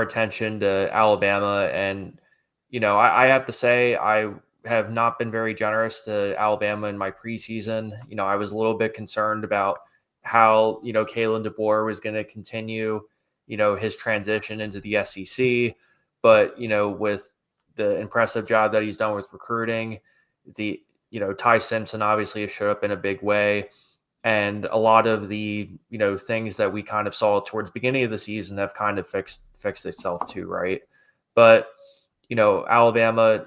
attention to Alabama. And, I have to say, I have not been very generous to Alabama in my preseason. I was a little bit concerned about how, Kalen DeBoer was going to continue, his transition into the SEC. But, with the impressive job that he's done with recruiting, Ty Simpson obviously has showed up in a big way. And a lot of the, things that we kind of saw towards the beginning of the season have kind of fixed itself too, right? But, Alabama,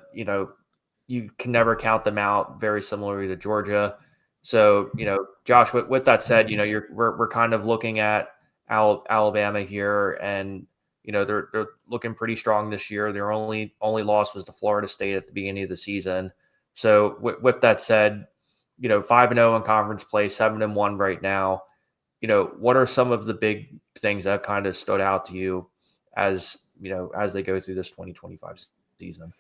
you can never count them out, very similarly to Georgia. So, Josh, with that said, we're kind of looking at Alabama here, and they're looking pretty strong this year. Their only loss was to Florida State at the beginning of the season. So with that said, 5-0 in conference play, 7-1 right now. What are some of the big things that kind of stood out to you as they go through this 2025 season?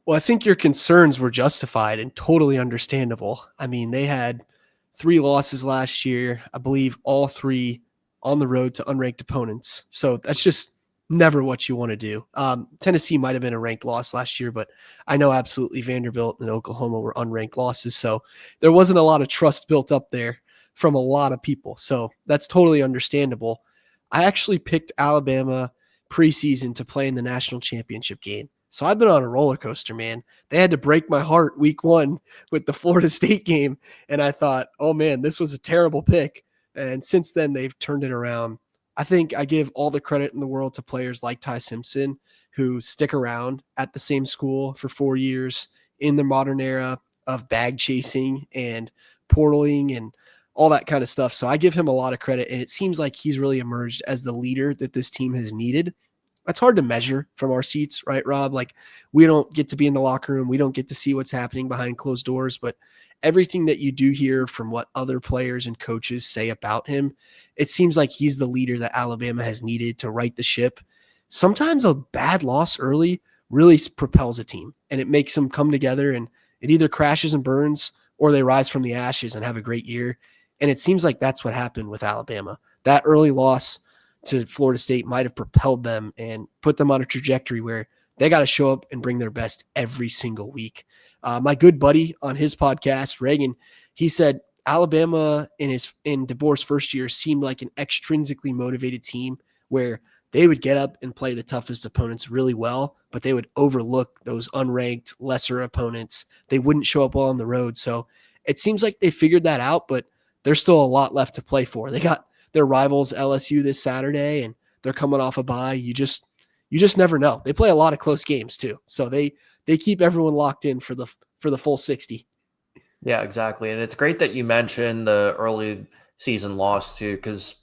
Well, I think your concerns were justified and totally understandable. I mean, they had 3 losses last year, I believe all 3 on the road to unranked opponents. So that's just never what you want to do. Tennessee might have been a ranked loss last year, but I know absolutely Vanderbilt and Oklahoma were unranked losses. So there wasn't a lot of trust built up there from a lot of people. So that's totally understandable. I actually picked Alabama preseason to play in the national championship game. So I've been on a roller coaster, man. They had to break my heart week 1 with the Florida State game. And I thought, oh man, this was a terrible pick. And since then they've turned it around. I think I give all the credit in the world to players like Ty Simpson, who stick around at the same school for 4 years in the modern era of bag chasing and portaling and all that kind of stuff. So I give him a lot of credit, and it seems like he's really emerged as the leader that this team has needed. That's hard to measure from our seats, right, Rob? Like, we don't get to be in the locker room. We don't get to see what's happening behind closed doors, but everything that you do hear from what other players and coaches say about him, it seems like he's the leader that Alabama has needed to right the ship. Sometimes a bad loss early really propels a team, and it makes them come together, and it either crashes and burns or they rise from the ashes and have a great year. And it seems like that's what happened with Alabama. That early loss to Florida State might have propelled them and put them on a trajectory where they got to show up and bring their best every single week. My good buddy on his podcast, Reagan, he said Alabama in DeBoer's first year seemed like an extrinsically motivated team where they would get up and play the toughest opponents really well, but they would overlook those unranked, lesser opponents. They wouldn't show up well on the road. So it seems like they figured that out, but there's still a lot left to play for. They got their rivals LSU this Saturday, and they're coming off a bye. You just never know. They play a lot of close games too, so they keep everyone locked in for the full 60. Yeah, exactly. And it's great that you mentioned the early season loss too, because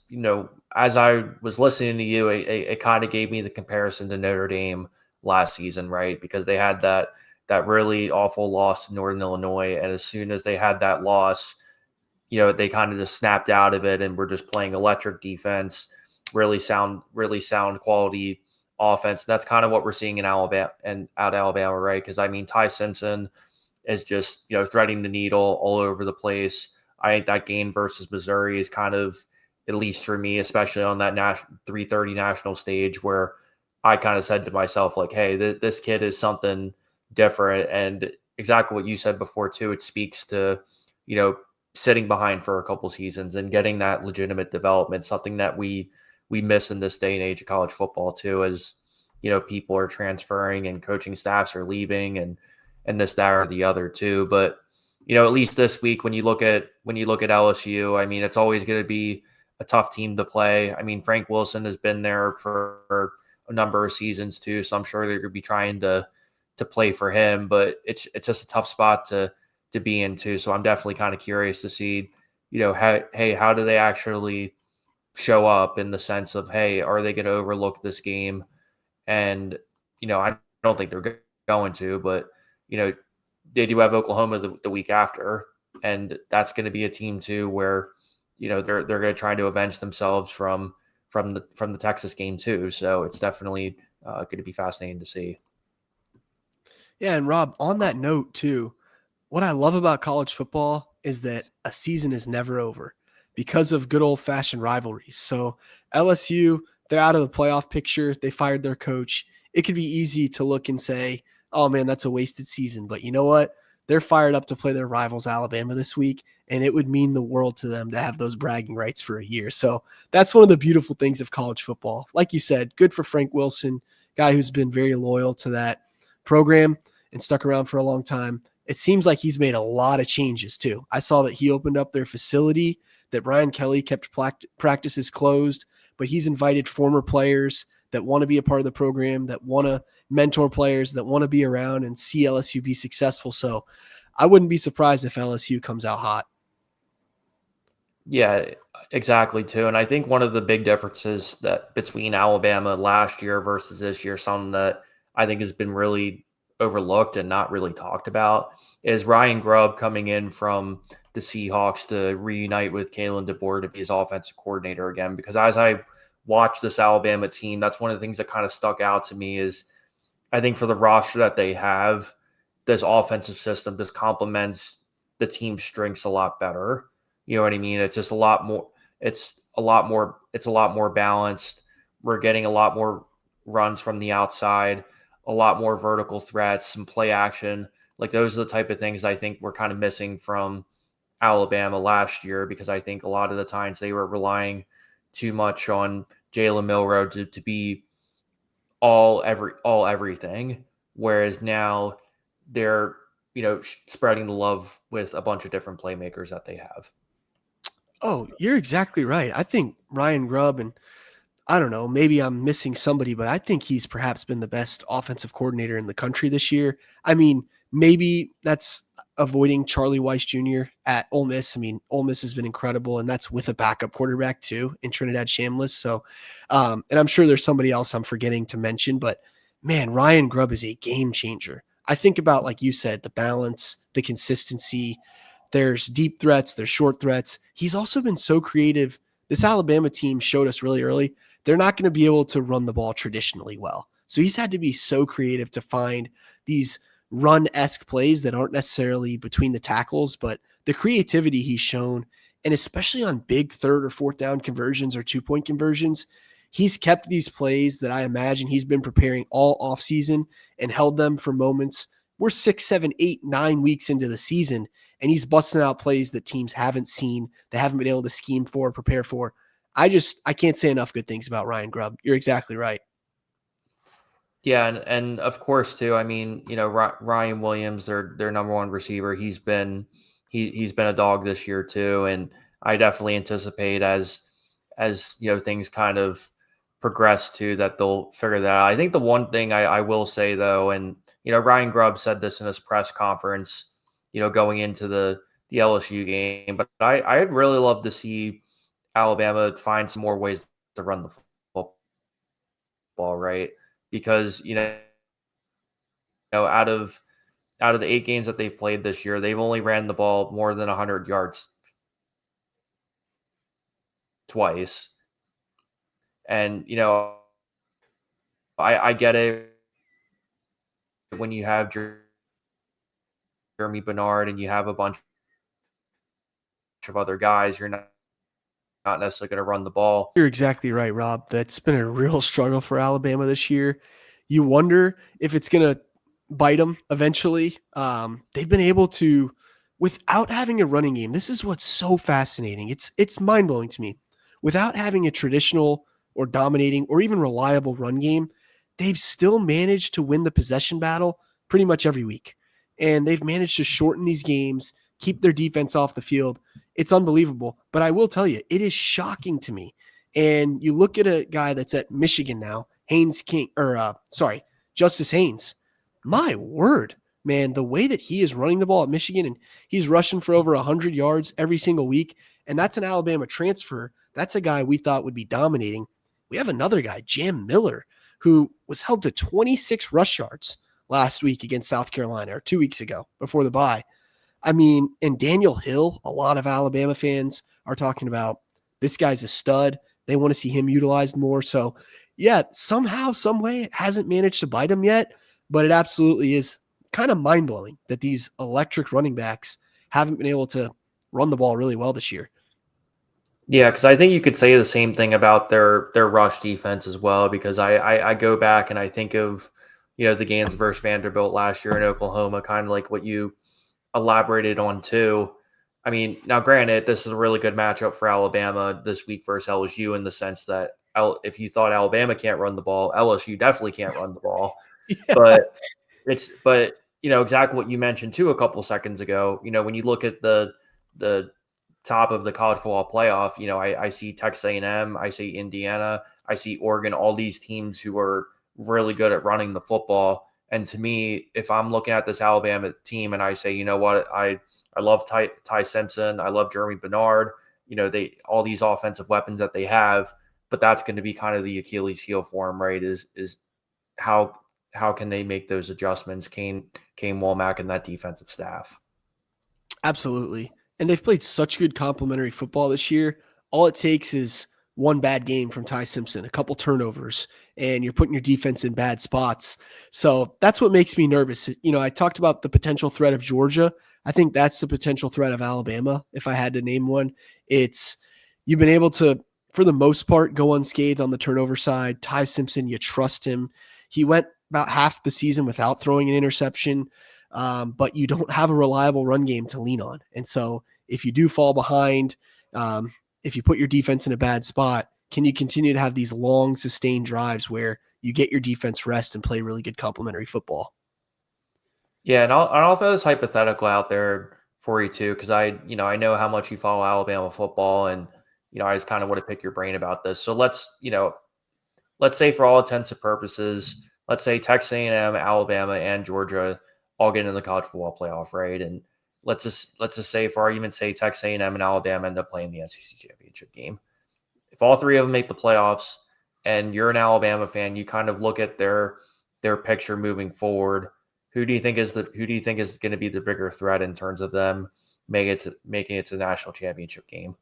as I was listening to you, it kind of gave me the comparison to Notre Dame last season, right? Because they had that really awful loss to Northern Illinois, and as soon as they had that loss, they kind of just snapped out of it and were just playing electric defense, really sound quality offense. That's kind of what we're seeing in Alabama, right? Because I mean, Ty Simpson is just, threading the needle all over the place. I think that game versus Missouri is kind of, at least for me, especially on that 3:30 national stage, where I kind of said to myself, like, hey, this kid is something different. And exactly what you said before too, it speaks to, sitting behind for a couple seasons and getting that legitimate development, something that we miss in this day and age of college football too, as people are transferring and coaching staffs are leaving and this, that, or the other too. But at least this week, when you look at LSU, I mean, it's always going to be a tough team to play. I mean, Frank Wilson has been there for a number of seasons too, so I'm sure they're going to be trying to play for him. But it's just a tough spot to be into. So I'm definitely kind of curious to see, how do they actually show up, in the sense of, hey, are they going to overlook this game? And, I don't think they're going to, but, they do have Oklahoma the week after, and that's going to be a team too, where, they're going to try to avenge themselves from the Texas game too. So it's definitely going to be fascinating to see. Yeah. And Rob, on that note too, what I love about college football is that a season is never over because of good old fashioned rivalries. So LSU They're out of the playoff picture. They fired their coach. It could be easy to look and say, oh man, that's a wasted season. But you know what? They're fired up to play their rivals, Alabama, this week, and it would mean the world to them to have those bragging rights for a year. So that's one of the beautiful things of college football. Like you said, good for Frank Wilson, guy who's been very loyal to that program and stuck around for a long time. It seems like he's made a lot of changes too. I saw that he opened up their facility, that Brian Kelly kept practices closed, but he's invited former players that want to be a part of the program, that want to mentor players, that want to be around and see LSU be successful. So I wouldn't be surprised if LSU comes out hot. Yeah, exactly too. And I think one of the big differences that between Alabama last year versus this year, something that I think has been really overlooked and not really talked about, is Ryan Grubb coming in from the Seahawks to reunite with Kalen DeBoer to be his offensive coordinator again. Because as I watched this Alabama team, that's one of the things that kind of stuck out to me is I think for the roster that they have, this offensive system, this complements the team's strengths a lot better. You know what I mean? It's just a lot more. It's a lot more balanced. We're getting a lot more runs from the outside, a lot more vertical threats, some play action. Like those are the type of things I think we're kind of missing from Alabama last year, because I think a lot of the times they were relying too much on Jalen Milroe to be all everything, whereas now they're spreading the love with a bunch of different playmakers that they have. Oh, you're exactly right. I think Ryan Grubb, and I don't know, maybe I'm missing somebody, but I think he's perhaps been the best offensive coordinator in the country this year. I mean, maybe that's avoiding Charlie Weiss Jr. at Ole Miss. I mean, Ole Miss has been incredible, and that's with a backup quarterback too in Trinidad Shambliss. So, and I'm sure there's somebody else I'm forgetting to mention, but man, Ryan Grubb is a game changer. I think about, like you said, the balance, the consistency. There's deep threats, there's short threats. He's also been so creative. This Alabama team showed us really early they're not going to be able to run the ball traditionally well. So he's had to be so creative to find these run-esque plays that aren't necessarily between the tackles, but the creativity he's shown, and especially on big third or fourth down conversions or two-point conversions, he's kept these plays that I imagine he's been preparing all offseason and held them for moments. We're 6, 7, 8, 9 weeks into the season, and he's busting out plays that teams haven't seen, they haven't been able to scheme for, prepare for. I can't say enough good things about Ryan Grubb. You're exactly right. Yeah, and of course too. I mean, Ryan Williams, their number one receiver. He's been a dog this year too, and I definitely anticipate as things kind of progress too that they'll figure that out. I think the one thing I will say though, and Ryan Grubb said this in his press conference, going into the LSU game, but I'd really love to see Alabama find some more ways to run the football, right? Because out of the 8 games that they've played this year, they've only ran the ball more than 100 yards twice. And I get it when you have Jeremy Bernard and you have a bunch of other guys, you're not necessarily going to run the ball. You're exactly right, Rob. That's been a real struggle for Alabama this year. You wonder if it's going to bite them eventually. They've been able to, without having a running game. This is what's so fascinating. It's mind-blowing to me. Without having a traditional or dominating or even reliable run game, they've still managed to win the possession battle pretty much every week. And they've managed to shorten these games, keep their defense off the field. It's unbelievable. But I will tell you, it is shocking to me. And you look at a guy that's at Michigan now, Justice Haynes. My word, man, the way that he is running the ball at Michigan, and he's rushing for over 100 yards every single week, and that's an Alabama transfer. That's a guy we thought would be dominating. We have another guy, Jam Miller, who was held to 26 rush yards last week against South Carolina, or 2 weeks ago before the bye. I mean, and Daniel Hill, a lot of Alabama fans are talking about this guy's a stud. They want to see him utilized more. So, yeah, somehow, some way, it hasn't managed to bite him yet, but it absolutely is kind of mind-blowing that these electric running backs haven't been able to run the ball really well this year. Yeah, because I think you could say the same thing about their rush defense as well. Because I go back and I think of the games versus Vanderbilt last year in Oklahoma, kind of like what you elaborated on too. I mean, now granted, this is a really good matchup for Alabama this week versus LSU in the sense that if you thought Alabama can't run the ball, LSU definitely can't run the ball. Yeah. But exactly what you mentioned too a couple seconds ago. When you look at the top of the college football playoff, I see Texas A&M, I see Indiana, I see Oregon, all these teams who are really good at running the football. And to me, if I'm looking at this Alabama team and I say, you know what, I love Ty Simpson, I love Jeremy Bernard, they all these offensive weapons that they have, but that's going to be kind of the Achilles heel for them, right? Is how can they make those adjustments? Kane Womack and that defensive staff. Absolutely. And they've played such good complementary football this year. All it takes is one bad game from Ty Simpson, a couple turnovers, and you're putting your defense in bad spots. So that's what makes me nervous. I talked about the potential threat of Georgia. I think that's the potential threat of Alabama. If I had to name one, it's you've been able to, for the most part, go unscathed on the turnover side. Ty Simpson, you trust him. He went about half the season without throwing an interception. But you don't have a reliable run game to lean on. And so if you do fall behind, if you put your defense in a bad spot, can you continue to have these long, sustained drives where you get your defense rest and play really good complementary football? Yeah, and I'll throw this hypothetical out there for you too, because I know how much you follow Alabama football, and I just kind of want to pick your brain about this. So let's say for all intents and purposes, let's say Texas A&M, Alabama, and Georgia all get in the college football playoff, right? And let's just say, for argument's sake, Texas A&M and Alabama end up playing the SEC championship game. If all three of them make the playoffs, and you're an Alabama fan, you kind of look at their picture moving forward. Who do you think is going to be the bigger threat in terms of them making it to the national championship game?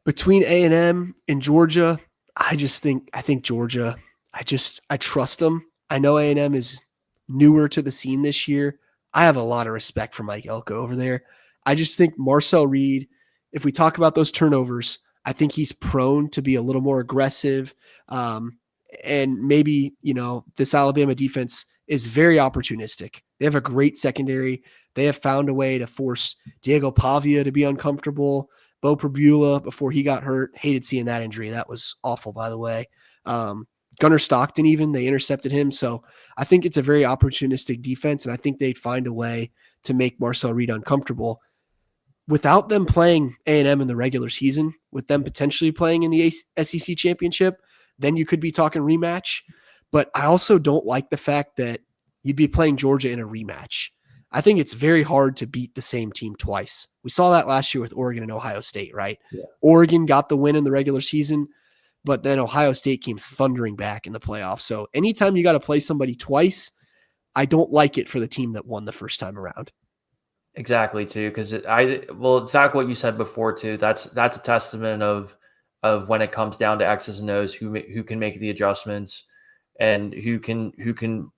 Between A&M and Georgia, I think Georgia. I trust them. I know A&M is newer to the scene this year. I have a lot of respect for Mike Elko over there. I just think Marcel Reed, if we talk about those turnovers, I think he's prone to be a little more aggressive. And maybe, this Alabama defense is very opportunistic. They have a great secondary. They have found a way to force Diego Pavia to be uncomfortable. Bo Prabula, before he got hurt, hated seeing that injury. That was awful, by the way. Gunnar Stockton, even, they intercepted him. So I think it's a very opportunistic defense, and I think they'd find a way to make Marcel Reed uncomfortable. Without them playing A&M in the regular season, with them potentially playing in the SEC championship, then you could be talking rematch. But I also don't like the fact that you'd be playing Georgia in a rematch. I think it's very hard to beat the same team twice. We saw that last year with Oregon and Ohio State, right? Yeah. Oregon got the win in the regular season, but then Ohio State came thundering back in the playoffs. So anytime you got to play somebody twice, I don't like it for the team that won the first time around. Exactly, too, because exactly what you said before too. That's a testament of when it comes down to X's and O's, who can make the adjustments and who can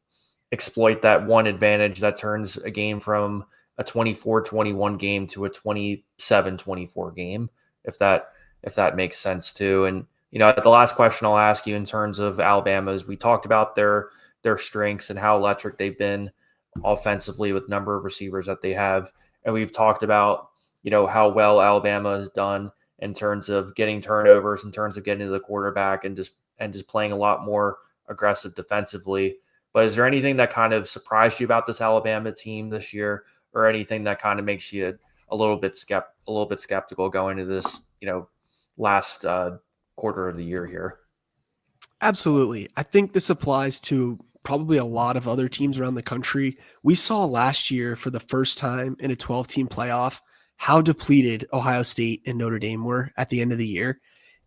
exploit that one advantage that turns a game from a 24-21 game to a 27-24 game, if that makes sense too. And the last question I'll ask you in terms of Alabama is, we talked about their strengths and how electric they've been offensively with number of receivers that they have, and we've talked about how well Alabama has done in terms of getting turnovers, in terms of getting to the quarterback, and just playing a lot more aggressive defensively. But is there anything that kind of surprised you about this Alabama team this year, or anything that kind of makes you a little bit skeptical going into this last quarter of the year here? Absolutely. I think this applies to probably a lot of other teams around the country. We saw last year, for the first time in a 12-team playoff, how depleted Ohio State and Notre Dame were at the end of the year.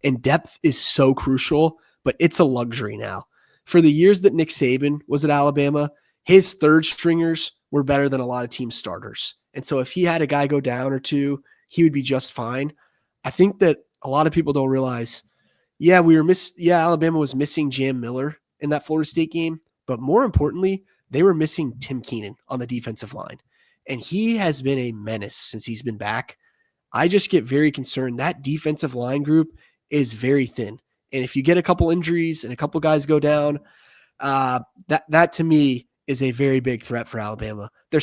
And depth is so crucial, but it's a luxury now. For the years that Nick Saban was at Alabama, his third stringers were better than a lot of team starters. And so if he had a guy go down or two, he would be just fine. I think that a lot of people don't realize, Alabama was missing Jam Miller in that Florida State game, but more importantly, they were missing Tim Keenan on the defensive line. And he has been a menace since he's been back. I just get very concerned. That defensive line group is very thin. And if you get a couple injuries and a couple guys go down, that to me is a very big threat for Alabama. They're